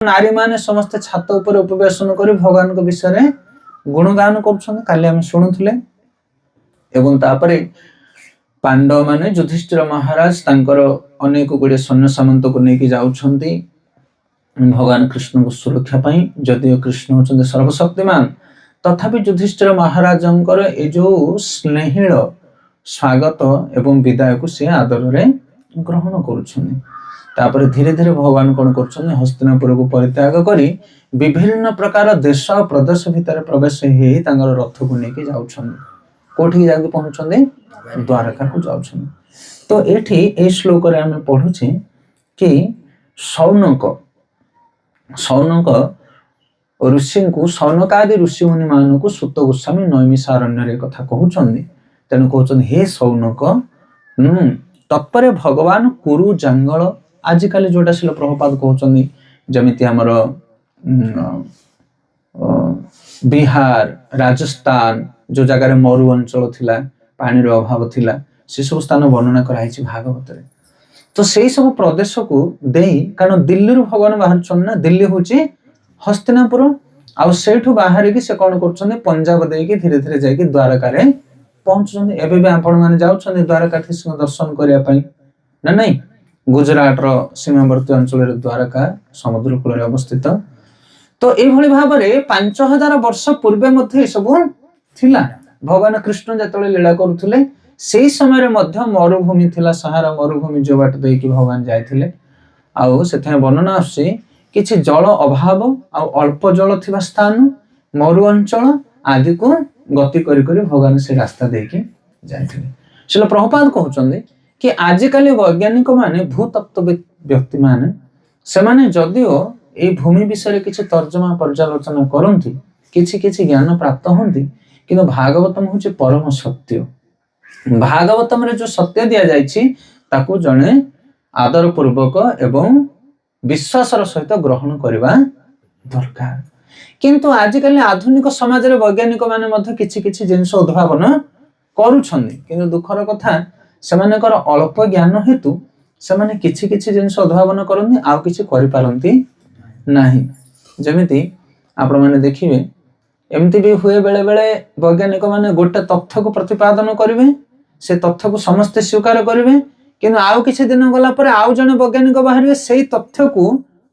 नारी माने समस्त छात ऊपर उपवेशन कर भगवान को विषय रे गुणगान कर काली आम शुणुले। एवं तापरे पांडव माने युधिष्ठिर महाराज तांकर अनेक गुड़े सैन्य सामंत को लेकिन जाउछंती भगवान कृष्ण को सुरक्षा पाई। जदियो कृष्ण होचंते सर्वशक्तिमान तथापि युधिष्ठिर महाराजंकर ए जो स्नेहिल स्वागत एवं विदाय को से आदर रे ग्रहण करुछंती। तापर धीरे धीरे भगवान कौन कर हस्तिनापुर को परित्याग करी विभिन्न प्रकार देश और प्रदेश भितर प्रवेश ही रथ को लेकिन जाउछंती। कोठी जाके पहुंचंती द्वारका को जाउछंती। तो एठी ए श्लोक रे हम पढुछे कि सौनक ऋषि को सौनकादि ऋषि मुनि मान को सुत गोस्वामी नैमिषारण्य कथा कहउछंती। तेनु कहउछंती हे सौनक तत्परे भगवान कुरु जंगल आजिकल जोटा शिल प्रभुपाद कहउछंती जमिति हमर बिहार राजस्थान जो जगह मरु अंचल थिला पानी रो अभाव थिला से सब स्थान वर्णना कराई भागवत रे। तो सेही सब प्रदेश को देई कारण दिल्ली रु भगवान बाहर छन ना दिल्ली होची हस्तिनापुर आ सेठु बाहर की से कोन करछन पंजाब देई के धीरे धीरे जाई के द्वारका रे पहुंचछन। एबे भी आपण माने जाउछन द्वारकाधीश दर्शन करिया पई ना नहीं गुजरात रो सीमावर्ती अंचल रे द्वारका समुद्र कूल रे अवस्थित। तो ए भली भाव रे 5000 वर्ष पूर्वे मध्ये सब थिला। भगवान कृष्ण जतले लीला करूथले सेही समय रे मध्ये मरुभूमि थिला सहारा मरुभूमि जो बाट देई कि भगवान जायथिले आउ सेथे वर्णना आसी किछि जल अभाव आ अल्प जल थिबा स्थान मरु अंचल आदि को गति करी करी भगवान से रास्ता देई कि जायथिले। शिल प्रभुपाद कहउचंदी कि आजिकल वैज्ञानिक माने भूतत्व व्यक्ति माने से माने जदियो ए भूमि विषय किछि तर्जमा पर्यालोचना करंती किछि किछि ज्ञान प्राप्त होंती किंतु भागवतम होछि परम सत्य। भागवतम रे जो सत्य दिया जायछि ताकू जणे आदर पूर्वक एवं विश्वासर सहित ग्रहण करबा दरकार। किंतु आजिकल आधुनिक समाज रे वैज्ञानिक माने मध्ये किछि किछि जिंस उद्भावन करूछन्ती किंतु दुखर कथा सेमानकर अल्प ज्ञान हेतु सेमाने किछि किछि जिंस उद्भावन करन्ती आ किछि करि पारंती नाही। जेमिति आपण माने देखिबे एमती भी हुए बेले बेले वैज्ञानिक माने गोटे तथ्य को प्रतिपादन करिवे से तथ्य को समस्त स्वीकार करिवे किंतु आउ किछि दिन गला पर आउ जने वैज्ञानिक बाहरिवे सेही तथ्य को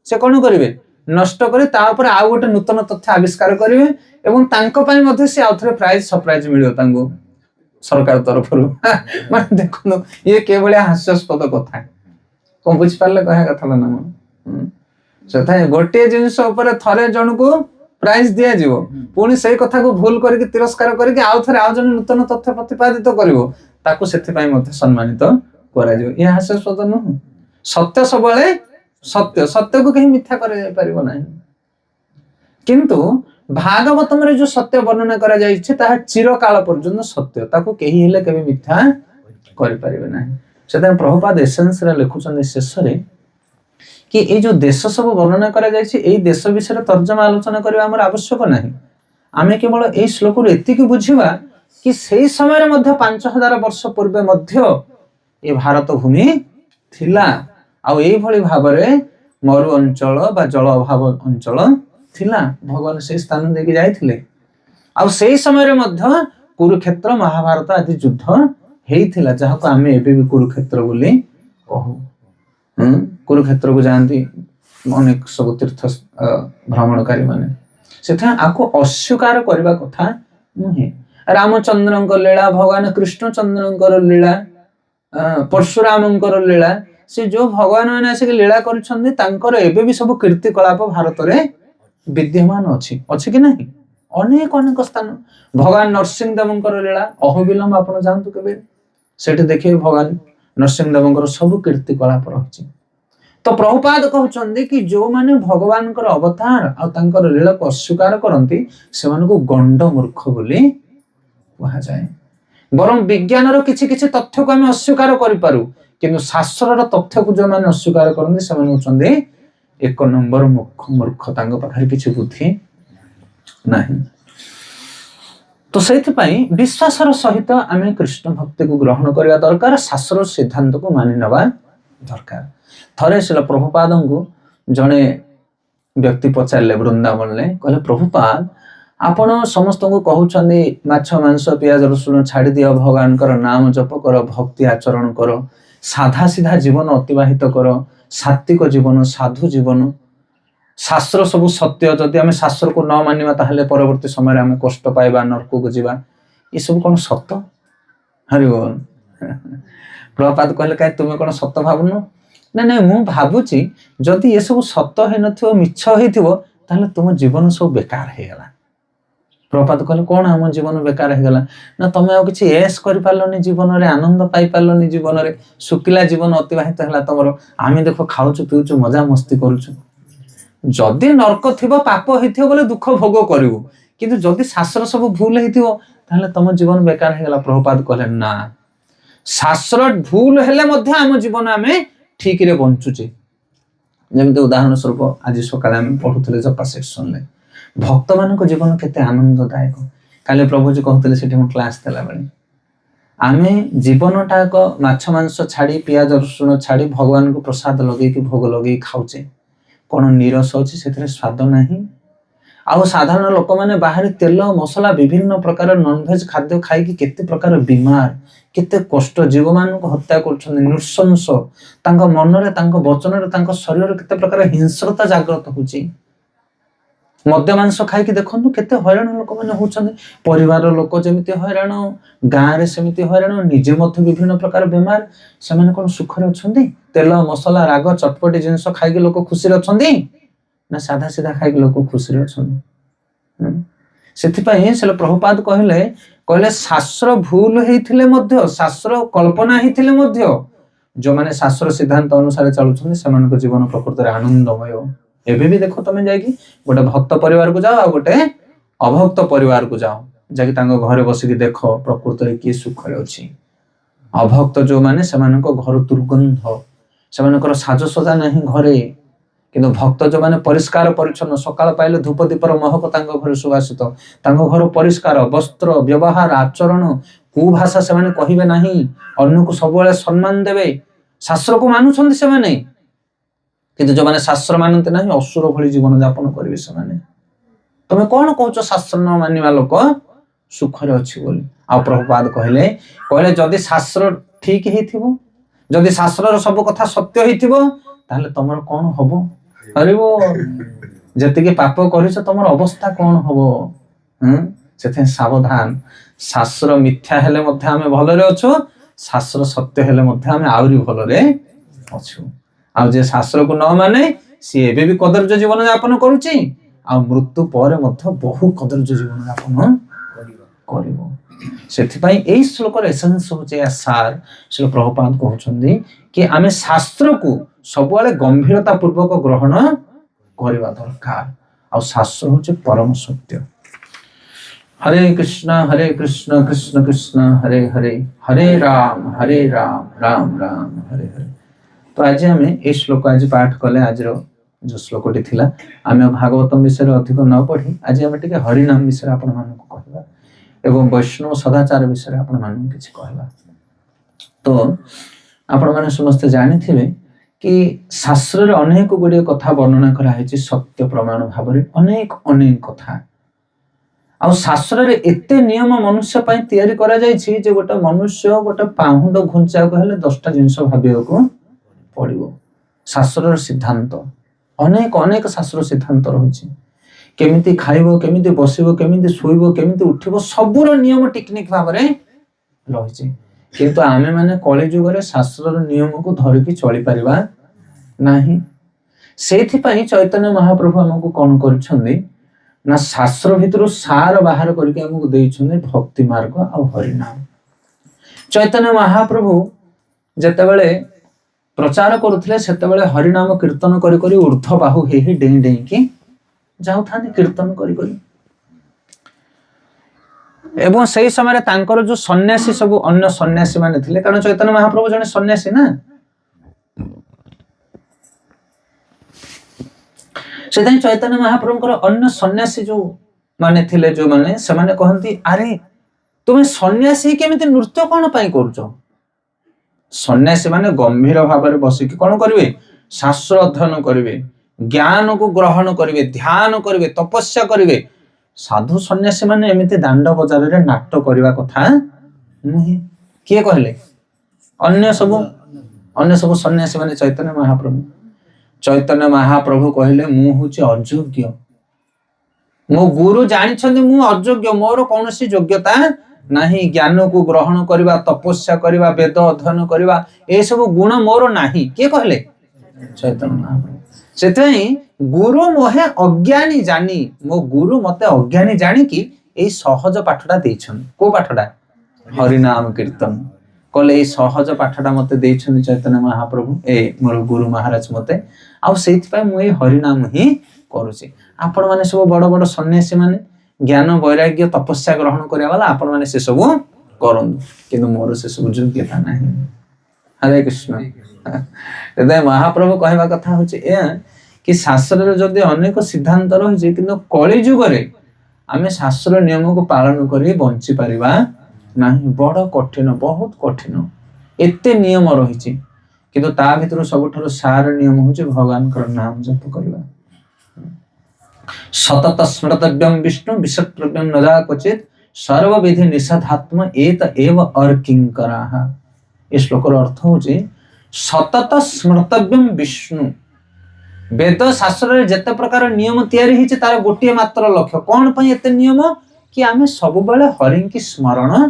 से कोन करिवे नष्ट करे ता ऊपर आउ गोटे नूतन तथ्य आविष्कार करिवे एवं तांको पई मध्ये से आउथरे प्राइज सरप्राइज मिलियो तांको सरकार तरफ माने देखो ये केवल हास्यास्पद कथा कोन बुझ पारले कहा कथा ना सेथा गोटे जिंस ऊपर थरे जण को प्राइज दिया जीवो पुणी सेही कथा को भूल करके तिरस्कार करके आउ थरे आउ जण नूतन तथ्य प्रतिपादित करिवो ताको सेति पई मध्ये सम्मानित करा जिवो। ये हास्यास्पद न सत्य सबले सत्य को कहीं मिथ्या करे जाय परिबो नाही। किंतु भागवतम रे जो सत्य वर्णना करा जायछि ताहा चिरकाल पर्यंत सत्य ताको केही हेले केबे मिथ्या करि परिबे नाही। सेता प्रभुपाद एसेंस रे लिखुछन शेष रे कि ए जो देश सब वर्णना करा जायछि ए देश विषय तर्जमा आलोचना करबा हमर आवश्यक नाही। आमे केवल ए श्लोक रे एति कि बुझिबा कि सेही समय रे मध्ये 5000 वर्ष पूर्वे मध्ये ए भारत भूमि थिला आ एई भली भाव रे मरु अंचल बा जल अभाव अंचल थिला भगवान से स्थान देके जायथिले आ सेही समय रे मध्ये कुरुक्षेत्र महाभारत आदि युद्ध हेइथिला जहाको आमे एबे भी कुरुक्षेत्र बोली कहू। कुरुक्षेत्र को जानती अनेक सब तीर्थ भ्रमणकारी माने सेथा आको अस्वीकार करबा कथा नहे। रामचंद्रଙ୍କ लीला भगवान कृष्णचंद्रଙ୍କ लीला परशुरामଙ୍କ लीला से जो भगवान माने से लीला करछन्ती तांकर एबे भी सब कीर्ति कलाप भारत रे विद्यमान अछि कि नहीं अनेक अनेक स्थान भगवान नरसिंह देवଙ୍କର लीला अहोबिलम आपण जानतु केबे सेठी देखिए भगवान नरसिंह देवଙ୍କର सब कीर्ति कलाप रहिछि। तो प्रभुपाद कहउछन्ती कि जो माने भगवान कर अवतार आ तांकर लीला को अस्वीकार करंती से माने को गंड मूर्ख बोली कहा जाय। बरम विज्ञान रो किछि किछि तथ्य को हम अस्वीकार करि पारु किंतु शास्त्र रो तथ्य को जो माने अस्वीकार करंती से माने होचन्ती एक नंबर मूर्ख तांग पाखरे किछि बुद्धि नाही। तो सेति पई विश्वासर सहित आमे कृष्ण भक्ति को ग्रहण करिया दरकार शास्त्र सिद्धांत को मानि नबा दरकार। थरे शिल प्रभुपादंको जणे ବ୍ୟକ୍ତି ପଚାରିଲେ ବୃନ୍ଦାବନରେ, କହିଲେ ପ୍ରଭୁପାଦ ଆପଣ ସମସ୍ତଙ୍କୁ କହୁଛନ୍ତି ମାଛ ମାଂସ ପିଆଜ ରସୁଣ ଛାଡ଼ି ଦିଅ, ଭଗବାନଙ୍କର ନାମ ଜପ କର, ଭକ୍ତି ଆଚରଣ କର, ସାଧା ସିଧା ଜୀବନ ଅତିବାହିତ କର, ସାତ୍ବିକ ଜୀବନ, ସାଧୁ ଜୀବନ, ଶାସ୍ତ୍ର ସବୁ ସତ୍ୟ, ଯଦି ଆମେ ଶାସ୍ତ୍ରକୁ ନ ମାନିବା ତାହେଲେ ପରବର୍ତ୍ତୀ ସମୟରେ ଆମେ କଷ୍ଟ ପାଇବା, ନର୍କକୁ ଯିବା, ଏସବୁ କଣ ସତ? ହରି ବୋଲ। ପ୍ରଭୁପାଦ କହିଲେ କାହିଁ ତୁମେ କଣ ସତ ଭାବୁନ? ନାଇଁ ମୁଁ ଭାବୁଛି ଯଦି ଏସବୁ ସତ ହେଇନଥିବ, ମିଛ ହେଇଥିବ, ତାହେଲେ ତୁମ ଜୀବନ ସବୁ ବେକାର ହେଇଗଲା। ପ୍ରଭୁପାଦ କହିଲେ କଣ ଆମ ଜୀବନ ବେକାର ହେଇଗଲା? ନା ତମେ ଆଉ କିଛି ଏସ୍ କରିପାରିଲନି ଜୀବନରେ, ଆନନ୍ଦ ପାଇପାରିଲନି ଜୀବନରେ, ଶୁଖିଲା ଜୀବନ ଅତିବାହିତ ହେଲା ତମର। ଆମେ ଦେଖ ଖାଉଛୁ ପିଉଛୁ ମଜା ମସ୍ତି କରୁଛୁ। ଯଦି ନର୍କ ଥିବ, ପାପ ହେଇଥିବ ବୋଲେ ଦୁଃଖ ଭୋଗ କରିବୁ, କିନ୍ତୁ ଯଦି ଶାସ୍ତ୍ର ସବୁ ଭୁଲ ହେଇଥିବ ତାହେଲେ ତମ ଜୀବନ ବେକାର ହେଇଗଲା। ପ୍ରଭୁପାଦ କହିଲେ ନା, ଶାସ୍ତ୍ର ଭୁଲ ହେଲେ ମଧ୍ୟ ଆମ ଜୀବନ ଆମେ ଠିକରେ ବଞ୍ଚୁଛେ। ଯେମିତି ଉଦାହରଣ ସ୍ୱରୂପ ଆଜି ସକାଳେ ଆମେ ପଢୁଥିଲେ ଜପା ସେକ୍ସନରେ, ଭକ୍ତମାନଙ୍କ ଜୀବନ କେତେ ଆନନ୍ଦଦାୟକ। କାଲି ପ୍ରଭୁଜୀ କହୁଥିଲେ ସେଠି ମୁଁ କ୍ଲାସ ଦେଲା ବେଳେ, ଆମେ ଜୀବନଟା ଏକ ମାଛ ମାଂସ ଛାଡ଼ି, ପିଆଜ ରସୁଣ ଛାଡ଼ି ଭଗବାନଙ୍କୁ ପ୍ରସାଦ ଲଗେଇକି ଭୋଗ ଲଗେଇକି ଖାଉଛେ। କଣ ନିରସ ଅଛି ସେଥିରେ? ସ୍ୱାଦ ନାହିଁ। ଆଉ ସାଧାରଣ ଲୋକମାନେ ବାହାରେ ତେଲ ମସଲା ବିଭିନ୍ନ ପ୍ରକାର ନନଭେଜ ଖାଦ୍ୟ ଖାଇକି କେତେ ପ୍ରକାର ବିମାର, କେତେ କଷ୍ଟ, ଜୀବମାନଙ୍କୁ ହତ୍ୟା କରୁଛନ୍ତି, ନୃଶଂସ, ତାଙ୍କ ମନରେ, ତାଙ୍କ ବଚନରେ, ତାଙ୍କ ଶରୀରରେ କେତେ ପ୍ରକାର ହିଂସ୍ରତା ଜାଗ୍ରତ ହଉଛି। ମଦ୍ୟ ମାଂସ ଖାଇକି ଦେଖନ୍ତୁ କେତେ ହଇରାଣ ଲୋକମାନେ ହଉଛନ୍ତି। ପରିବାର ଲୋକ ଯେମିତି ହଇରାଣ, ଗାଁରେ ସେମିତି ହଇରାଣ, ନିଜେ ମଧ୍ୟ ବିଭିନ୍ନ ପ୍ରକାର ବେମାର। ସେମାନେ କଣ ସୁଖରେ ଅଛନ୍ତି? ତେଲ ମସଲା ରାଗ ଚଟପଟି ଜିନିଷ ଖାଇକି ଲୋକ ଖୁସିରେ ଅଛନ୍ତି? ନା ସାଧା ସିଧା ଖାଇକି ଲୋକ ଖୁସିରେ ଅଛନ୍ତି? ସେଥିପାଇଁ ସେ ପ୍ରଭୁପାଦ କହିଲେ ଶାସ୍ତ୍ର ଭୁଲ ହେଇଥିଲେ ମଧ୍ୟ, ଶାସ୍ତ୍ର କଳ୍ପନା ହେଇଥିଲେ ମଧ୍ୟ, ଯୋଉମାନେ ଶାସ୍ତ୍ର ସିଦ୍ଧାନ୍ତ ଅନୁସାରେ ଚାଲୁଛନ୍ତି ସେମାନଙ୍କ ଜୀବନ ପ୍ରକୃତରେ ଆନନ୍ଦମୟ। ଏବେ ବି ଦେଖ, ତମେ ଯାଇକି ଗୋଟେ ଭକ୍ତ ପରିବାରକୁ ଯାଅ ଆଉ ଗୋଟେ ଅଭକ୍ତ ପରିବାରକୁ ଯାଅ, ଯାଇକି ତାଙ୍କ ଘରେ ବସିକି ଦେଖ ପ୍ରକୃତରେ କିଏ ସୁଖରେ ଅଛି। ଅଭକ୍ତ ଯୋଉମାନେ, ସେମାନଙ୍କ ଘର ଦୁର୍ଗନ୍ଧ, ସେମାନଙ୍କର ସାଜସଜା ନାହିଁ ଘରେ। କିନ୍ତୁ ଭକ୍ତ ଯୋଉମାନେ ପରିଷ୍କାର ପରିଚ୍ଛନ୍ନ, ସକାଳ ପାଇଲେ ଧୂପ ଦୀପର ମହକ ତାଙ୍କ ଘରେ ସୁବାସିତ, ତାଙ୍କ ଘର ପରିଷ୍କାର, ବସ୍ତ୍ର ବ୍ୟବହାର ଆଚରଣ କୁଭାଷା ସେମାନେ କହିବେ ନାହିଁ, ଅନ୍ୟକୁ ସବୁବେଳେ ସମ୍ମାନ ଦେବେ, ଶାସ୍ତ୍ରକୁ ମାନୁଛନ୍ତି ସେମାନେ। କିନ୍ତୁ ଯୋଉମାନେ ଶାସ୍ତ୍ର ମାନନ୍ତି ନାହିଁ, ଅସୁର ଭଳି ଜୀବନ ଯାପନ କରିବେ ସେମାନେ। ତମେ କଣ କହୁଛ ଶାସ୍ତ୍ର ନ ମାନିବା ଲୋକ ସୁଖରେ ଅଛି ବୋଲି? ଆଉ ପ୍ରଭୁପାଦ କହିଲେ ଯଦି ଶାସ୍ତ୍ର ଠିକ ହେଇଥିବ, ଯଦି ଶାସ୍ତ୍ରର ସବୁ କଥା ସତ୍ୟ ହେଇଥିବ, ତାହେଲେ ତମର କଣ ହବ? ହରିବ, ଯେତିକି ପାପ କରିଛ ତମର ଅବସ୍ଥା କଣ ହବ? ସେଥିପାଇଁ ସାବଧାନ। ଶାସ୍ତ୍ର ମିଥ୍ୟା ହେଲେ ମଧ୍ୟ ଆମେ ଭଲରେ ଅଛୁ, ଶାସ୍ତ୍ର ସତ୍ୟ ହେଲେ ମଧ୍ୟ ଆମେ ଆହୁରି ଭଲରେ ଅଛୁ। ଆଉ ଯେ ଶାସ୍ତ୍ରକୁ ନ ମାନେ ସିଏ ଏବେ ବି କଦର୍ଯ୍ୟ ଜୀବନ ଯାପନ କରୁଛି, ଆଉ ମୃତ୍ୟୁ ପରେ ମଧ୍ୟ ବହୁ କଦର୍ଯ୍ୟ ଜୀବନ ଯାପନ କରିବ। ସେଥିପାଇଁ ଏଇ ଶ୍ଲୋକର ଏସେନ୍ସ ହଉଛି ସାର। ଶ୍ରୀ ପ୍ରଭୁପାଦ କହୁଛନ୍ତି କି ଆମେ ଶାସ୍ତ୍ରକୁ ସବୁବେଳେ ଗମ୍ଭୀରତା ପୂର୍ବକ ଗ୍ରହଣ କରିବା ଦରକାର, ଆଉ ଶାସ୍ତ୍ର ହଉଛି ପରମ ସତ୍ୟ। ହରେ କୃଷ୍ଣ କୃଷ୍ଣ କୃଷ୍ଣ ହରେ ହରେ, ହରେ ରାମ ରାମ ରାମ ହରେ ହରେ। ତ ଆଜି ଆମେ এই ଶ୍ଲୋକ ଆଜି ପାଠ କଲେ। ଆଜିର ଯୋଉ ଶ୍ଲୋକଟି ଥିଲା, ଆମେ ଭାଗବତମ ବିଷୟରେ ଅଧିକ ନ ପଢି ଆଜି ଆମେ ଟିକେ ହରିନାମ ବିଷୟରେ ଆପଣମାନଙ୍କୁ କହିବା ଏବଂ ବୈଷ୍ଣବ ସଦାଚାର ବିଷୟରେ ଆପଣମାନଙ୍କୁ କିଛି କହିବା। ତ ଆପଣମାନେ ସମସ୍ତେ ଜାଣିଥିବେ କି ଶାସ୍ତ୍ରରେ ଅନେକ ଗୁଡ଼ିଏ କଥା ବର୍ଣ୍ଣନା କରାହେଇଛି ସତ୍ୟ ପ୍ରମାଣ ଭାବରେ, ଅନେକ କଥା। ଆଉ ଶାସ୍ତ୍ରରେ ଏତେ ନିୟମ ମନୁଷ୍ୟ ପାଇଁ ତିଆରି କରାଯାଇଛି ଯେ ଗୋଟେ ମନୁଷ୍ୟ ଗୋଟେ ପାହୁଣ୍ଡ ଘୁଞ୍ଚାକୁ ହେଲେ 10ଟା ଜିନିଷ ଭାବିବାକୁ ପଡିବ। ଶାସ୍ତ୍ରର ସିଦ୍ଧାନ୍ତ ଅନେକ ଶାସ୍ତ୍ର ସିଦ୍ଧାନ୍ତ ରହିଛି। କେମିତି ଖାଇବ, କେମିତି ବସିବ, କେମିତି ଶୋଇବ, କେମିତି ଉଠିବ, ସବୁର ନିୟମ ଟିକନିକ ଭାବରେ ରହିଛି। କିନ୍ତୁ ଆମେ ମାନେ କଳି ଯୁଗରେ ଶାସ୍ତ୍ରର ନିୟମକୁ ଧରିକି ଚଳିପାରିବା ନାହିଁ। ସେଇଥିପାଇଁ ଚୈତନ୍ୟ ମହାପ୍ରଭୁ ଆମକୁ କଣ କରିଛନ୍ତି ନା ଶାସ୍ତ୍ର ଭିତରୁ ସାର ବାହାର କରିକି ଆମକୁ ଦେଇଛନ୍ତି ଭକ୍ତି ମାର୍ଗ ଆଉ ହରିନାମ। ଚୈତନ୍ୟ ମହାପ୍ରଭୁ ଯେତେବେଳେ ପ୍ରଚାର କରୁଥିଲେ ସେତେବେଳେ ହରିନାମ କୀର୍ତ୍ତନ କରି କରି ଉର୍ଦ୍ଧ୍ୱ ବାହୁ ହେଇ ଡେଇଁ ଡେଇଁକି ଯାଉଥାନ୍ତି କୀର୍ତ୍ତନ କରି କରି। ଏବଂ ସେଇ ସମୟରେ ତାଙ୍କର ଯୋଉ ସନ୍ନ୍ୟାସୀ ସବୁ ଅନ୍ୟ ସନ୍ନ୍ୟାସୀ ମାନେ ଥିଲେ, କାରଣ ଚୈତନ୍ୟ ମହାପ୍ରଭୁ ଜଣେ ସନ୍ନ୍ୟାସୀ ନା, ସେଥିପାଇଁ ଚୈତନ୍ୟ ମହାପ୍ରଭୁଙ୍କର ଅନ୍ୟ ସନ୍ନ୍ୟାସୀ ଯୋଉ ମାନେ ଥିଲେ, ଯୋଉମାନେ ସେମାନେ କହନ୍ତି ଆରେ ତୁମେ ସନ୍ନ୍ୟାସୀ କେମିତି ନୃତ୍ୟ କଣ ପାଇଁ କରୁଛ? ସନ୍ନ୍ୟାସୀ ମାନେ ଗମ୍ଭୀର ଭାବରେ ବସିକି କଣ କରିବେ? ଶାସ୍ତ୍ର ଅଧ୍ୟୟନ କରିବେ, ज्ञान को ग्रहण करेंगे, ध्यान करेंगे, तपस्या करेंगे। साधु सन्यासी माने एमती दांड बजार रे नाट्य करवा कथा नुहे। किए कहले? अन्य सब सन्यासी माने चैतन्य महाप्रभु कहले मु होची अयोग्य, मो गुरु जानिछन्ति मु अयोग्य, मोर कौनसी योग्यता नाही ज्ञान को ग्रहण करवा, तपस्या करवा, वेद अध्ययन करवा, ए सब गुण मोर नाही। किए कहले? चैतन्य महाप्रभु। सेतै गुरु मोहे अज्ञानी जानी, मो गुरु मते अज्ञानी जानी कि ए सहज पाठटा देछन। को पाठटा? हरि नाम कीर्तन। कहले ए सहज पाठटा मते देछन चैतन्य महाप्रभु, ए मोर गुरु महाराज मते, आ सेति पय मु ए हरि नाम ही करूची। आपण माने सब बड़ बड़ सन्यासी माने ज्ञान वैराग्य तपस्या ग्रहण करिया वाला आपण माने से सब करन, किंतु मोर से सब योग्यता नाही। हरे कृष्ण। तदे महाप्रभु कहवा कथा होची ए कि शास्त्र रे जदि अनेक सिद्धांत रहिजे, किंतु कली जुग रे आमे शास्त्र नियम को पालन करी बंची परिबा नाही। बड़ कठिन, बहुत कठिन एते नियम रहिछि, किंतु ता भितर सबठारो सार नियम होची भगवान कर नाम जप करबा। सतत स्मृतव्यम विष्णु विषत्रव्यम नजा क्वचित सर्वविधि निषधात्म एत एव अर्किंकराः। इस श्लोकर अर्थ होची सतत स्मृतव्यम विष्णु। वेद शास्त्र रे जते प्रकार नियम तैयारी हिचे तार गोटे मात्र लक्ष्य। कोन पय एते नियम? कि आमे सब बेले हरि की स्मरण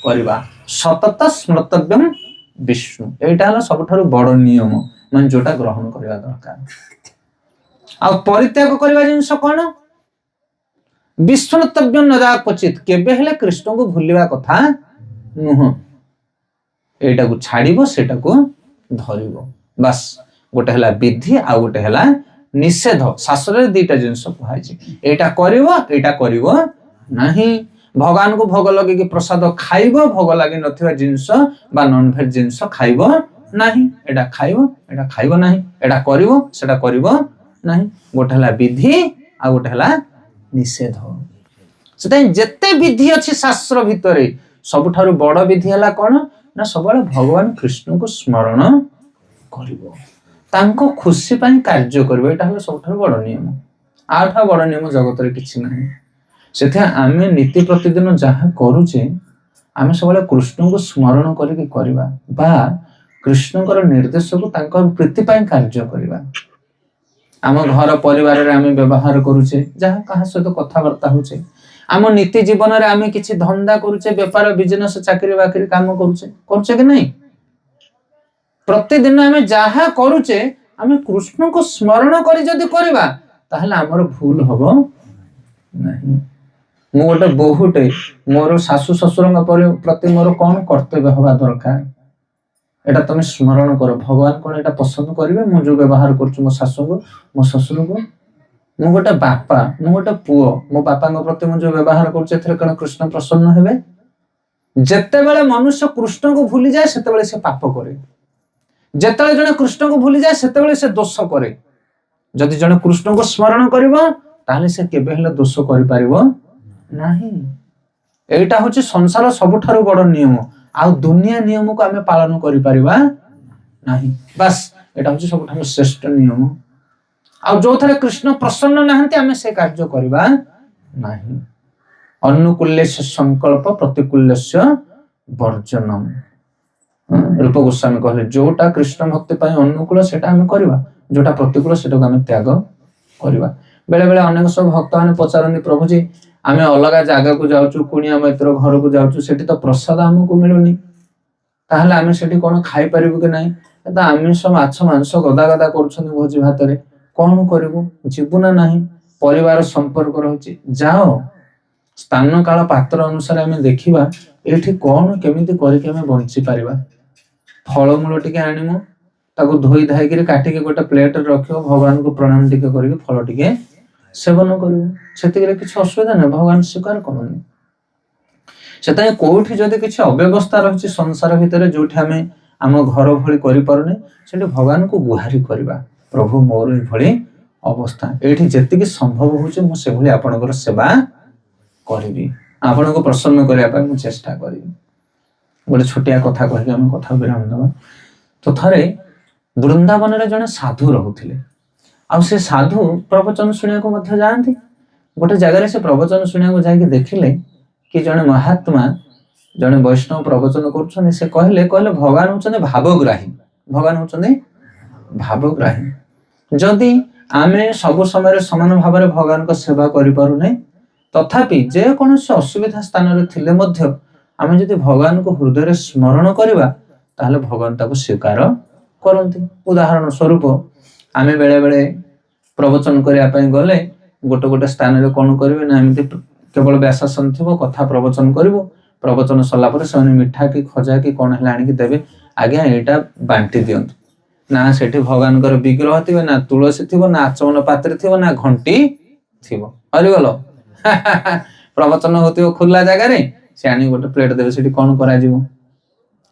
करबा। सतत स्मृतव्यम विष्णु, एटा हला सबठारो बड़ नियम, मान जोटा ग्रहण करबा दरकार। आ परित्याग करबा जिंस कोन? विस्मृतव्यम नजा क्वचित, केबे हेले कृष्ण को भूलिबा कथा नुह। एटा को छाड़िबो, सेटा को धरिबो, बस। गोटे हला विधि आ गोटे हला निषेध। शास्त्र रे दुईटा जिंस कहैछि, एटा करिवो नाही। भगवान को भोग लगे कि प्रसाद खाइबो, भोग लगे नथिबा जिंस बा नॉन वेज जिंस खाइबो नाही। एटा खाइबो नाही, एटा करिवो, सेटा करिवो नाही। गोटे हला विधि आ गोटे हला निषेध। सेतै जते विधि अछि शास्त्र भितरे सबठारु बड़ विधि हला कोन ना सबले भगवान कृष्ण को स्मरण करिवो, तांको खुशी पई कार्य करिवो। एटा हला सबठारु बड़ नियम। आठा बड़ नियम जगत रे किछि नाही। सेथे आमे नीति प्रतिदिन जहा करूचे आमे सबले कृष्ण को स्मरण करिके करबा, बा कृष्ण कर निर्देश को तांकर प्रीति पई कार्य करबा। आम घर परिवार रे आमे व्यवहार करूचे, जहा कहा सहित कथा वार्ता होचे, आम नीति जीवन रे आमे किछि धंदा करूचे, व्यापार बिजनेस चाकरी बाकरी काम करूचे कि नहीं? प्रतिदिन आमे जहा करूचे आमे कृष्ण को स्मरण करी जदि करबा ताहले हमर भूल हबो नहीं। मु गोटे बहुटे, मोर सासु ससुर प्रति मोर कौन कर्तव्य हवा दरकार, एटा तुम स्मरण करो। भगवान कौन एटा पसंद करिवे? मु जो व्यवहार करछु मो सासु को, मो ससुर को। मु गोटे बापा, मु गोटे पुओ, मो बापा प्रति मु जो व्यवहार करछु एथरे कौन कृष्ण प्रसन्न हेबे? जेते बेले मनुष्य कृष्ण को भूली जाए सेते बेले से पाप करे। जेते जने कृष्ण को भूली जाए सेते बेले से दोष करे। जदि जने कृष्ण को स्मरण करिवो ताहले से केबे हेले दोष करि पारिबो नाही। एटा होची संसार सबठारु बड़ नियम। आ दुनिया नियम को आमे पालन करि परिबा नाही, बस। एटा होची सबठारु श्रेष्ठ नियम। आ जो थरे कृष्ण प्रसन्न नाहंती आमे से कार्य करिबा नाही। अनुकूल्यस्य संकल्प प्रतिकूल्यस्य वर्जनम। रूप गोस्वामी कहले जोटा कृष्ण भक्ति पई अनुकूल सेटा आमे करिबा, जोटा प्रतिकूल सेटा को आमे त्याग करिबा। बेले बेले अनेक सब भक्त माने पचारनी, प्रभु जी आमे अलगा जागा को जाउचु, कुनिया मैत्र घर को जाउचु, सेठी तो प्रसाद हमको मिलुनी, ताहले आमे सेठी कोन खाइ परिबु कि नाही? त आमिष माछ मांस गदा गदा करछन भोजी भात रे, कोन करिवो? जीवना नाही, परिवार संपर्क रहछि। जाओ स्थान काल पात्र अनुसार आमे देखिबा एठी कोन केमिति करि के आमे बंची परिबा। फलमूल टिके आनिमो, ताको धोई धाई के काटी के गोटे प्लेट रे रखियो, भगवान को प्रणाम टिके करिके फल टिके सेवन करियो, सेतिके किछि असुविधा नै, भगवान स्वीकार करनी। सेताय कोठी जदि किछि अव्यवस्था रहछि संसार भितरे जोठी आमे आम घर भली करि परने, सेठी भगवान को गुहारी करबा, प्रभु मोर ए भली अवस्था, एठी जेतिके संभव होचे मु से भली आपनकर सेवा करिवि, आपनको प्रसन्न करिया पय मु चेष्टा करिवि। गोटे छोटिया कथा कहि हम कथा विराम दबा। तो थरे वृंदावन रे जने साधु रहुथिले। ଆଉ ସେ ସାଧୁ ପ୍ରବଚନ ଶୁଣିବାକୁ ମଧ୍ୟ ଯାଆନ୍ତି। ଗୋଟେ ଜାଗାରେ ସେ ପ୍ରବଚନ ଶୁଣିବାକୁ ଯାଇକି ଦେଖିଲେ କି ଜଣେ ମହାତ୍ମା ଜଣେ ବୈଷ୍ଣବ ପ୍ରବଚନ କରୁଛନ୍ତି। ସେ କହିଲେ ଭଗବାନ ହଉଛନ୍ତି ଭାବଗ୍ରାହୀ। ଭଗବାନ ହଉଛନ୍ତି ଭାବଗ୍ରାହୀ। ଯଦି ଆମେ ସବୁ ସମୟରେ ସମାନ ଭାବରେ ଭଗବାନଙ୍କ ସେବା କରିପାରୁନେ, ତଥାପି ଯେକୌଣସି ଅସୁବିଧା ସ୍ଥାନରେ ଥିଲେ ମଧ୍ୟ ଆମେ ଯଦି ଭଗବାନଙ୍କୁ ହୃଦୟରେ ସ୍ମରଣ କରିବା ତାହେଲେ ଭଗବାନ ତାକୁ ସ୍ୱୀକାର କରନ୍ତି। ଉଦାହରଣ ସ୍ୱରୂପ ଆମେ ବେଳେ ବେଳେ ପ୍ରବଚନ କରିବା ପାଇଁ ଗଲେ ଗୋଟେ ସ୍ଥାନରେ କଣ କରିବେ ନା, ଏମିତି କେବଳ ବ୍ୟାସାସନ ଥିବ, କଥା ପ୍ରବଚନ କରିବୁ। ପ୍ରବଚନ ସରିଲା ପରେ ସେମାନେ ମିଠା କି ଖଜା କି କଣ ହେଲେ ଆଣିକି ଦେବେ, ଆଜ୍ଞା ଏଇଟା ବାଣ୍ଟି ଦିଅନ୍ତୁ। ନା ସେଠି ଭଗବାନଙ୍କର ବିଗ୍ରହ ଥିବେ, ନା ତୁଳସୀ ଥିବ, ନା ଆଚମନ ପାତ୍ରେ ଥିବ, ନା ଘଣ୍ଟି ଥିବ। ହରିବୋଲ। ପ୍ରବଚନ ହଉଥିବ ଖୋଲା ଜାଗାରେ, ସେ ଆଣିକି ଗୋଟେ ପ୍ଲେଟ ଦେବେ, ସେଠି କଣ କରାଯିବ?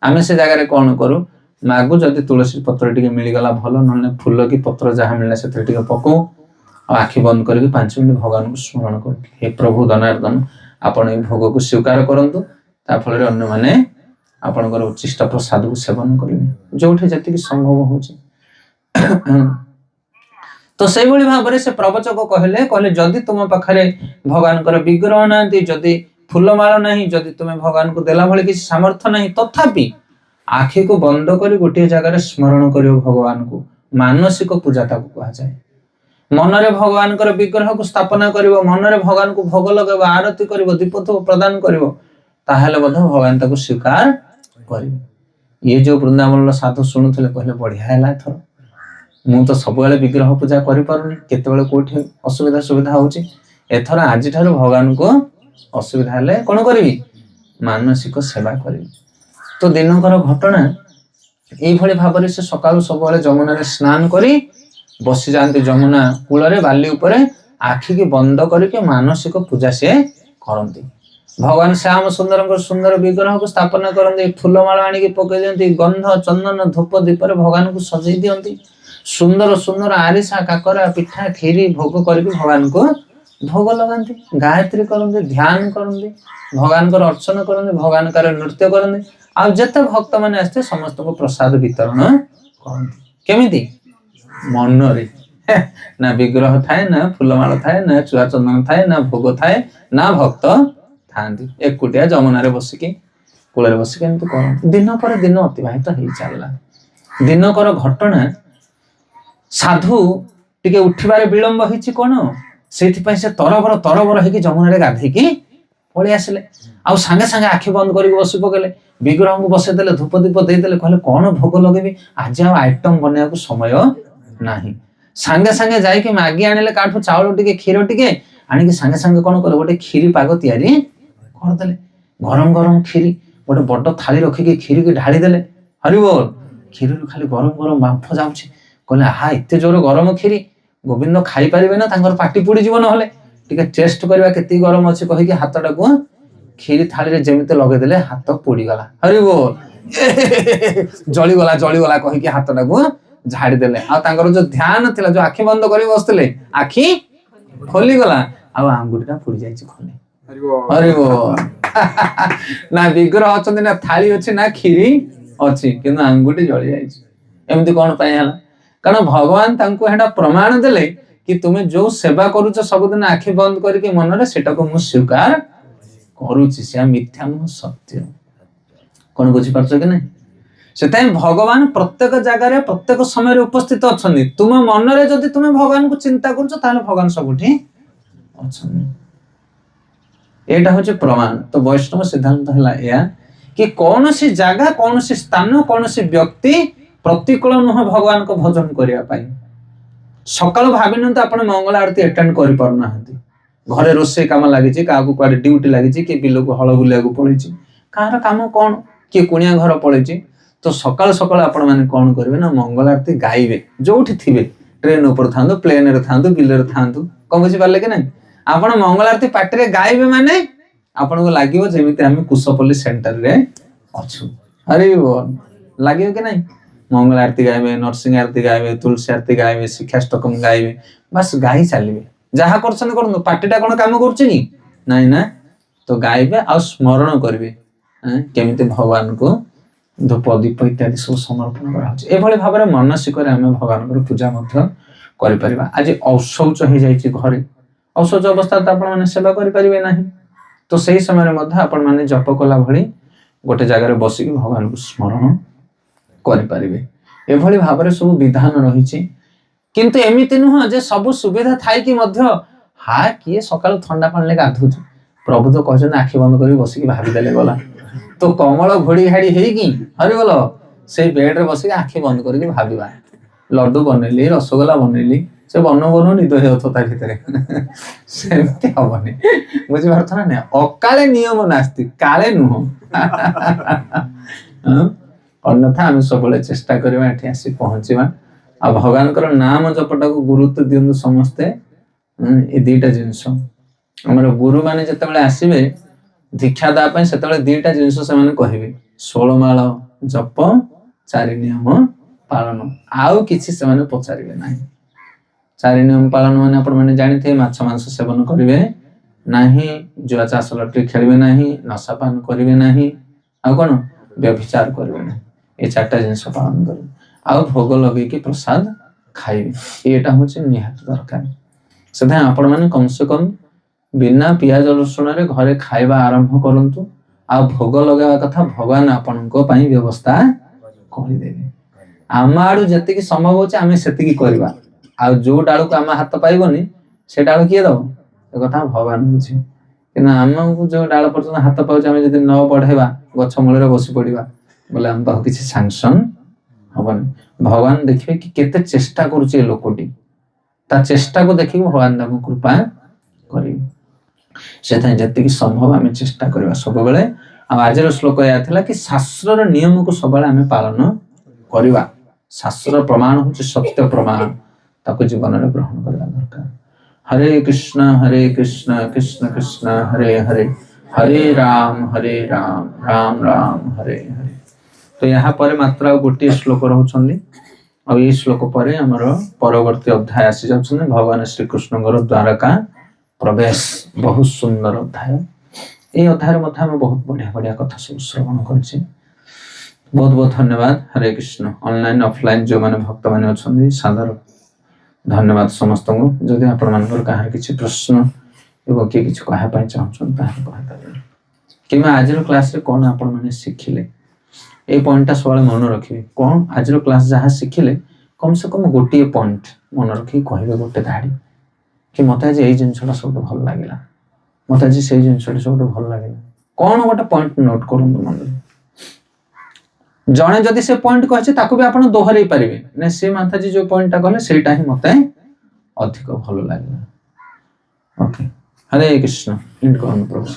ଆମେ ସେ ଜାଗାରେ କଣ କରୁ? ମାଗୁ, ଯଦି ତୁଳସୀ ପତ୍ର ଟିକେ ମିଳିଗଲା ଭଲ, ନହେଲେ ଫୁଲ କି ପତ୍ର ଯାହା ମିଳିଲା ସେଥିରେ ଟିକେ ପକଉ, ଆଉ ଆଖି ବନ୍ଦ କରିକି 5 ମିନିଟ୍ ଭଗବାନଙ୍କୁ ସ୍ମରଣ କରୁ। ହେ ପ୍ରଭୁ ଦନାର୍ଦନ, ଆପଣ ଏଇ ଭୋଗକୁ ସ୍ୱୀକାର କରନ୍ତୁ, ତା ଫଳରେ ଅନ୍ୟମାନେ ଆପଣଙ୍କର ଉଚ୍ଚିଷ୍ଟ ପ୍ରସାଦକୁ ସେବନ କରିବେ, ଯୋଉଠି ଯେତିକି ସମ୍ଭବ ହଉଛି। ତ ସେଇଭଳି ଭାବରେ ସେ ପ୍ରବଚକ କହିଲେ ଯଦି ତୁମ ପାଖରେ ଭଗବାନଙ୍କର ବିଗ୍ରହ ନାହାନ୍ତି, ଯଦି ଫୁଲମାଳ ନାହିଁ, ଯଦି ତୁମେ ଭଗବାନଙ୍କୁ ଦେଲା ଭଳି କିଛି ସାମର୍ଥ୍ୟ ନାହିଁ, ତଥାପି ଆଖିକୁ ବନ୍ଦ କରି ଗୋଟିଏ ଜାଗାରେ ସ୍ମରଣ କରିବ ଭଗବାନଙ୍କୁ। ମାନସିକ ପୂଜା ତାକୁ କୁହାଯାଏ। ମନରେ ଭଗବାନଙ୍କର ବିଗ୍ରହକୁ ସ୍ଥାପନା କରିବ, ମନରେ ଭଗବାନଙ୍କୁ ଭୋଗ ଲଗାଇବ, ଆରତି କରିବ, ଦୀପଧୂପ ପ୍ରଦାନ କରିବ, ତାହେଲେ ମଧ୍ୟ ଭଗବାନ ତାକୁ ସ୍ୱୀକାର କରିବେ। ଇଏ ଯୋଉ ବୃନ୍ଦାବନର ସାଧୁ ଶୁଣୁଥିଲେ କହିଲେ ବଢିଆ ହେଲା, ଏଥର ମୁଁ ତ ସବୁବେଳେ ବିଗ୍ରହ ପୂଜା କରିପାରୁନି, କେତେବେଳେ କୋଉଠି ଅସୁବିଧା ହଉଛି, ଏଥର ଆଜିଠାରୁ ଭଗବାନଙ୍କୁ ଅସୁବିଧା ହେଲେ କଣ କରିବି? ମାନସିକ ସେବା କରିବି। ତ ଦିନକର ଘଟଣା ଏଇଭଳି ଭାବରେ ସେ ସକାଳୁ ସବୁବେଳେ ଯମୁନାରେ ସ୍ନାନ କରି ବସି ଯାଆନ୍ତି ଯମୁନା କୂଳରେ, ବାଲି ଉପରେ, ଆଖିକି ବନ୍ଦ କରିକି ମାନସିକ ପୂଜା ସେ କରନ୍ତି। ଭଗବାନ ଶ୍ୟାମ ସୁନ୍ଦରଙ୍କ ସୁନ୍ଦର ବିଗ୍ରହକୁ ସ୍ଥାପନା କରନ୍ତି, ଫୁଲମାଳ ଆଣିକି ପକେଇ ଦିଅନ୍ତି, ଗନ୍ଧ ଚନ୍ଦନ ଧୂପ ଦୀପରେ ଭଗବାନଙ୍କୁ ସଜେଇ ଦିଅନ୍ତି, ସୁନ୍ଦର ସୁନ୍ଦର ଆରିସା କାକରା ପିଠା କ୍ଷୀରି ଭୋଗ କରିକି ଭଗବାନଙ୍କୁ ଭୋଗ ଲଗାନ୍ତି, ଗାୟତ୍ରୀ କରନ୍ତି, ଧ୍ୟାନ କରନ୍ତି, ଭଗବାନଙ୍କର ଅର୍ଚ୍ଚନା କରନ୍ତି, ଭଗବାନଙ୍କର ନୃତ୍ୟ କରନ୍ତି, ଆଉ ଯେତେ ଭକ୍ତ ମାନେ ଆସିଥିବେ ସମସ୍ତଙ୍କୁ ପ୍ରସାଦ ବିତରଣ କରନ୍ତି। କେମିତି? ମନରେ। ନା ବିଗ୍ରହ ଥାଏ, ନା ଫୁଲମାଳ ଥାଏ, ନା ଚୁଆ ଚନ୍ଦନ ଥାଏ, ନା ଭୋଗ ଥାଏ, ନା ଭକ୍ତ ଥାନ୍ତି। ଏକୁଟିଆ ଯମୁନାରେ ବସିକି କୂଳରେ ବସିକି ଏମିତି କରନ୍ତି। ଦିନ ପରେ ଦିନ ଅତିବାହିତ ହେଇ ଚାଲିଲା। ଦିନକର ଘଟଣା, ସାଧୁ ଟିକେ ଉଠିବାରେ ବିଳମ୍ବ ହେଇଛି କଣ, ସେଇଥିପାଇଁ ସେ ତରବର ହେଇକି ଯମୁନାରେ ଗାଧେଇକି ପଳେଇ ଆସିଲେ। ଆଉ ସାଙ୍ଗେ ସାଙ୍ଗେ ଆଖି ବନ୍ଦ କରିକି ବସି ପକେଇଲେ, ବିଗ୍ରହଙ୍କୁ ବସେଇ ଦେଲେ, ଧୂପ ଦୀପ ଦେଇଦେଲେ, କହିଲେ କଣ ଭୋଗ ଲଗେଇବି, ଆଜି ଆଉ ଆଇଟମ ବନେଇବାକୁ ସମୟ ନାହିଁ। ସାଙ୍ଗେ ସାଙ୍ଗେ ଯାଇକି ମାଗି ଆଣିଲେ କାଠୁ ଚାଉଳ ଟିକେ, କ୍ଷୀର ଟିକେ ଆଣିକି ସାଙ୍ଗେ ସାଙ୍ଗେ କଣ କଲେ, ଗୋଟେ କ୍ଷୀରି ପାଗ ତିଆରି କରିଦେଲେ। ଗରମ ଗରମ କ୍ଷୀରି, ଗୋଟେ ବଡ ଥାଳି ରଖିକି କ୍ଷୀରିକି ଢାଳି ଦେଲେ। ହରିବୋଲ। କ୍ଷୀରିରୁ ଖାଲି ଗରମ ଗରମ ବାମ୍ଫ ଯାଉଛି। କହିଲେ ଆହା, ଏତେ ଜୋର ଗରମ କ୍ଷୀରି, ଗୋବିନ୍ଦ ଖାଇପାରିବେ ନା, ତାଙ୍କର ପାଟି ପୋଡିଯିବ, ନହେଲେ ଟିକେ ଟେଷ୍ଟ କରିବା କେତିକି ଗରମ ଅଛି କହିକି ହାତଟାକୁ କ୍ଷୀରି ଥାଳିରେ ଯେମିତି ଲଗେଇଦେଲେ, ହାତ ପୋଡିଗଲା। ହରିବୋଲ। ଜଳିଗଲା କହିକି ହାତଟାକୁ ଝାଡି ଦେଲେ। ଆଉ ତାଙ୍କର ଯୋଉ ଧ୍ୟାନ ଥିଲା, ଯୋଉ ଆଖି ବନ୍ଦ କରି ବସିଥିଲେ, ଆଖି ଖୋଲିଗଲା, ଆଉ ଆଙ୍ଗୁଠିଟା ପୋଡି ଯାଇଛି ଖୋଲି। ହରିବୋଲ। ନା ବିଗ୍ରହ ଅଛନ୍ତି, ନା ଥାଳି ଅଛି, ନା କ୍ଷୀରି ଅଛି, କିନ୍ତୁ ଆଙ୍ଗୁଠି ଜଳି ଯାଇଛି। ଏମିତି କଣ ପାଇଁ ହେଲା? କାରଣ ଭଗବାନ ତାଙ୍କୁ ଏଟା ପ୍ରମାଣ ଦେଲେ କି ତୁମେ ଯୋଉ ସେବା କରୁଛ ସବୁଦିନ ଆଖି ବନ୍ଦ କରିକି ମନରେ, ସେଟାକୁ ମୁଁ ସ୍ୱୀକାର କରୁଛି, ସେ ମିଥ୍ୟା ନୁହଁ, ସତ୍ୟ। କଣ ବୁଝିପାରୁଛ କି ନାଇଁ? ସେଥିପାଇଁ ଭଗବାନ ପ୍ରତ୍ୟେକ ଜାଗାରେ ପ୍ରତ୍ୟେକ ସମୟରେ ଉପସ୍ଥିତ ଅଛନ୍ତି। ତୁମ ମନରେ ଯଦି ତୁମେ ଭଗବାନଙ୍କୁ ଚିନ୍ତା କରୁଛ, ତାହେଲେ ଭଗବାନ ସବୁଠି ଅଛନ୍ତି। ଏଇଟା ହଉଛି ପ୍ରମାଣ। ତ ବୈଷ୍ଣବ ସିଦ୍ଧାନ୍ତ ହେଲା ଏହା କି କୌଣସି ଜାଗା, କୌଣସି ସ୍ଥାନ, କୌଣସି ବ୍ୟକ୍ତି ପ୍ରତିକୂଳ ନୁହଁ ଭଗବାନଙ୍କ ଭଜନ କରିବା ପାଇଁ। ସକାଳୁ ଭାବି ନିଅନ୍ତୁ ଆପଣ ମଙ୍ଗଳ ଆରତି ଆଟେଣ୍ଡ କରିପାରୁନାହାନ୍ତି, ଘରେ ରୋଷେଇ କାମ ଲାଗିଛି, କାହାକୁ କୁଆଡେ ଡ୍ୟୁଟି ଲାଗିଛି, କିଏ ବିଲକୁ ହଳ ବୁଲିବାକୁ ପଳେଇଛି, କାହାର କାମ କଣ, କିଏ କୁଣିଆ ଘର ପଳେଇଛି, ତ ସକାଳୁ ସକାଳୁ ଆପଣ ମାନେ କଣ କରିବେ ନା ମଙ୍ଗଳ ଆରତି ଗାଇବେ। ଯୋଉଠି ଥିବେ, ଟ୍ରେନ ଉପରେ ଥାନ୍ତୁ, ପ୍ଲେନରେ ଥାନ୍ତୁ, ବିଲରେ ଥାନ୍ତୁ, କଣ ବୁଝିପାରିଲେ କି ନାଇଁ? ଆପଣ ମଙ୍ଗଳ ଆରତି ପାଟିରେ ଗାଇବେ ମାନେ ଆପଣଙ୍କୁ ଲାଗିବ ଯେମିତି ଆମେ କୁଶପଲ୍ଲୀ ସେଣ୍ଟରରେ ଅଛୁ। ଆରେ ଲାଗିବ କି ନାଇଁ? ମଙ୍ଗଳ ଆରତି ଗାଇବେ, ନରସିଂହ ଆରତି ଗାଇବେ, ତୁଳସୀ ଆରତି ଗାଇବେ, ଶିକ୍ଷାଷ୍ଟକମ ଗାଇବେ, ବାସ୍ ଗାଇ ଚାଲିବେ। ଯାହା କରୁଛନ୍ତି କରନ୍ତୁ, ପାଟିଟା କଣ କାମ କରୁଛି କି? ନାଇଁ ନା। ତ ଗାଇବେ ଆଉ ସ୍ମରଣ କରିବେ କେମିତି ଭଗବାନଙ୍କୁ ଧୂପ ଦୀପ ଇତ୍ୟାଦି ସବୁ ସମର୍ପଣ କରାହଉଛି। ଏଭଳି ଭାବରେ ମାନସିକରେ ଆମେ ଭଗବାନଙ୍କର ପୂଜା ମଧ୍ୟ କରିପାରିବା। ଆଜି ଅଶୌଚ ହେଇଯାଇଛି ଘରେ, ଅଶୌଚ ଅବସ୍ଥାରେ ତ ଆପଣ ମାନେ ସେବା କରିପାରିବେ ନାହିଁ, ତ ସେଇ ସମୟରେ ମଧ୍ୟ ଆପଣ ମାନେ ଜପ କଲା ଭଳି ଗୋଟେ ଜାଗାରେ ବସିକି ଭଗବାନଙ୍କୁ ସ୍ମରଣ କରିପାରିବେ। ଏଭଳି ଭାବରେ ସବୁ ବିଧାନ ରହିଛି। କିନ୍ତୁ ଏମିତି ନୁହଁ ଯେ ସବୁ ସୁବିଧା ଥାଇକି ମଧ୍ୟ କିଏ ସକାଳୁ ଥଣ୍ଡା ପାଣିରେ ଗାଧଉଛି, ପ୍ରଭୁ ତ କହିଛନ୍ତି ଆଖି ବନ୍ଦ କରି ବସିକି ଭାବିଦେଲେ ଗଲା। ତ କମଳ ଘୋଡି ଘାଡି ହେଇକି ହରିବଲ ସେଇ ବେଡରେ ବସିକି ଆଖି ବନ୍ଦ କରିକି ଭାବିବା, ଲଡୁ ବନେଇଲି, ରସଗୋଲା ବନେଇଲି, ସେ ବନଉ ନିଦ ହେଇଯାଉଥିବ ତା ଭିତରେ। ସେମିତି ହବନି, ବୁଝିପାରୁଛ ନା ନାଇଁ? ଅକାଳେ ନିୟମ ନାସ୍ତି, କାଳେ ନୁହଁ। ଅନ୍ୟଥା ଆମେ ସବୁବେଳେ ଚେଷ୍ଟା କରିବା ଏଠି ଆସି ପହଞ୍ଚିବା। ଆଉ ଭଗବାନଙ୍କର ନାମ ଜପଟାକୁ ଗୁରୁତ୍ୱ ଦିଅନ୍ତୁ ସମସ୍ତେ। ଏ ଦିଟା ଜିନିଷ ଆମର ଗୁରୁ ମାନେ ଯେତେବେଳେ ଆସିବେ ଦୀକ୍ଷା ଦେବା ପାଇଁ, ସେତେବେଳେ ଦିଟା ଜିନିଷ ସେମାନେ କହିବେ, 16 ମାଳ ଜପ, 4 ନିୟମ ପାଳନ, ଆଉ କିଛି ସେମାନେ ପଚାରିବେ ନାହିଁ। 4 ନିୟମ ପାଳନ ମାନେ ଆପଣ ମାନେ ଜାଣିଥିବେ, ମାଛ ମାଂସ ସେବନ କରିବେ ନାହିଁ, ଜୁଆ ଚାଷ ଲଟେରୀ ଖେଳିବେ ନାହିଁ, ନଶାପାନ କରିବେ ନାହିଁ, ଆଉ କଣ ବ୍ୟଭିଚାର କରିବେ ନାହିଁ। ଏ 4ଟା ଜିନିଷ ପାଳନ କରିବେ, ଆଉ ଭୋଗ ଲଗେଇକି ପ୍ରସାଦ ଖାଇବେ। ଏଇଟା ହଉଛି ନିହାତି ଦରକାର। ସେଥିପାଇଁ ଆପଣ ମାନେ କମ ସେ କମ ବିନା ପିଆଜ ରସୁଣରେ ଘରେ ଖାଇବା ଆରମ୍ଭ କରନ୍ତୁ। ଆଉ ଭୋଗ ଲଗାଇବା କଥା ଭଗବାନ ଆପଣଙ୍କ ପାଇଁ ବ୍ୟବସ୍ଥା କରିଦେବେ। ଆମ ଆଡୁ ଯେତିକି ସମ୍ଭବ ହଉଛି ଆମେ ସେତିକି କରିବା। ଆଉ ଯୋଉ ଡାଳକୁ ଆମ ହାତ ପାଇବନି ସେ ଡାଳ କିଏ ଦବ? ଏ କଥା ଭଗବାନ ବୁଝିବେ। କିନ୍ତୁ ଆମକୁ ଯୋଉ ଡାଳ ପର୍ଯ୍ୟନ୍ତ ହାତ ପାଉଛି ଆମେ ଯଦି ନ ବଢେଇବା, ଗଛ ମୂଳରେ ବସି ପଡିବା, ବୋଲେ ଆମ ପାଖକୁ କିଛି ସାଙ୍ଗସନ ହବନି। ଭଗବାନ ଦେଖିବେ କି କେତେ ଚେଷ୍ଟା କରୁଛି ଏ ଲୋକଟି, ତା ଚେଷ୍ଟାକୁ ଦେଖିକି ଭଗବାନ ତାକୁ କୃପା କରିବେ। ସେଥିପାଇଁ ଯେତିକି ସମ୍ଭବ ଆମେ ଚେଷ୍ଟା କରିବା ସବୁବେଳେ। ଆଉ ଆଜିର ଶ୍ଲୋକ ଏହା ଥିଲା କି ଶାସ୍ତ୍ରର ନିୟମକୁ ସବୁବେଳେ ଆମେ ପାଳନ କରିବା। ଶାସ୍ତ୍ର ପ୍ରମାଣ ହଉଛି ସତ୍ୟ ପ୍ରମାଣ, ତାକୁ ଜୀବନରେ ଗ୍ରହଣ କରିବା ଦରକାର। ହରେ କୃଷ୍ଣ କୃଷ୍ଣ କୃଷ୍ଣ ହରେ ହରେ, ହରେ ରାମ ରାମ ରାମ ହରେ ହରେ। ତ ଏହା ପରେ ମାତ୍ର ଆଉ ଗୋଟିଏ ଶ୍ଲୋକ ରହୁଛନ୍ତି। ଆଉ ଏଇ ଶ୍ଲୋକ ପରେ ଆମର ପରବର୍ତ୍ତୀ ଅଧ୍ୟାୟ ଆସି ଯାଉଛନ୍ତି, ଭଗବାନ ଶ୍ରୀକୃଷ୍ଣଙ୍କର ଦ୍ୱାରକା ପ୍ରବେଶ। ବହୁତ ସୁନ୍ଦର ଅଧ୍ୟାୟ। এই ଅଧ୍ୟାୟରେ ମଧ୍ୟ ଆମେ ବହୁତ ବଢିଆ ବଢିଆ କଥା ସବୁ ଶ୍ରବଣ କରିଛେ। ବହୁତ ବହୁତ ଧନ୍ୟବାଦ। ହରେ କୃଷ୍ଣ। ଅନଲାଇନ ଅଫଲାଇନ ଯୋଉମାନେ ଭକ୍ତମାନେ ଅଛନ୍ତି, ସାଦର ଧନ୍ୟବାଦ ସମସ୍ତଙ୍କୁ। ଯଦି ଆପଣମାନଙ୍କର କାହାର କିଛି ପ୍ରଶ୍ନ ଏବଂ କିଏ କିଛି କହିବା ପାଇଁ ଚାହୁଁଛନ୍ତି ତାହେଲେ କହିପାରିବେ। କିମ୍ବା ଆଜିର କ୍ଲାସରେ କ'ଣ ଆପଣମାନେ ଶିଖିଲେ, এই ପଏଣ୍ଟଟା ସବୁବେଳେ ମନେ ରଖିବେ। କ'ଣ ଆଜିର କ୍ଲାସ ଯାହା ଶିଖିଲେ କମ ସେ କମ ଗୋଟିଏ ପଏଣ୍ଟ ମନେ ରଖିକି କହିବେ, ଗୋଟେ ଧାଡି, କି ମତେ ଆଜି ଏଇ ଜିନିଷଟା ସବୁଠୁ ଭଲ ଲାଗିଲା, ମତେ ଆଜି ସେଇ ଜିନିଷଟା ସବୁଠୁ ଭଲ ଲାଗିଲା। କ'ଣ ଗୋଟେ ପଏଣ୍ଟ ନୋଟ କରନ୍ତୁ ମନରେ। ଜଣେ ଯଦି ସେ ପଏଣ୍ଟ କହିଛି ତାକୁ ବି ଆପଣ ଦୋହରେଇ ପାରିବେ ନା, ସେ ମାତାଜୀ ଯୋଉ ପଏଣ୍ଟଟା କହିଲେ ସେଇଟା ହିଁ ମତେ ଅଧିକ ଭଲ ଲାଗିଲା। ଓକେ, ହରେ କୃଷ୍ଣ। ଇଣ୍ଡ କରନ୍ତୁ ପ୍ରଭୁ।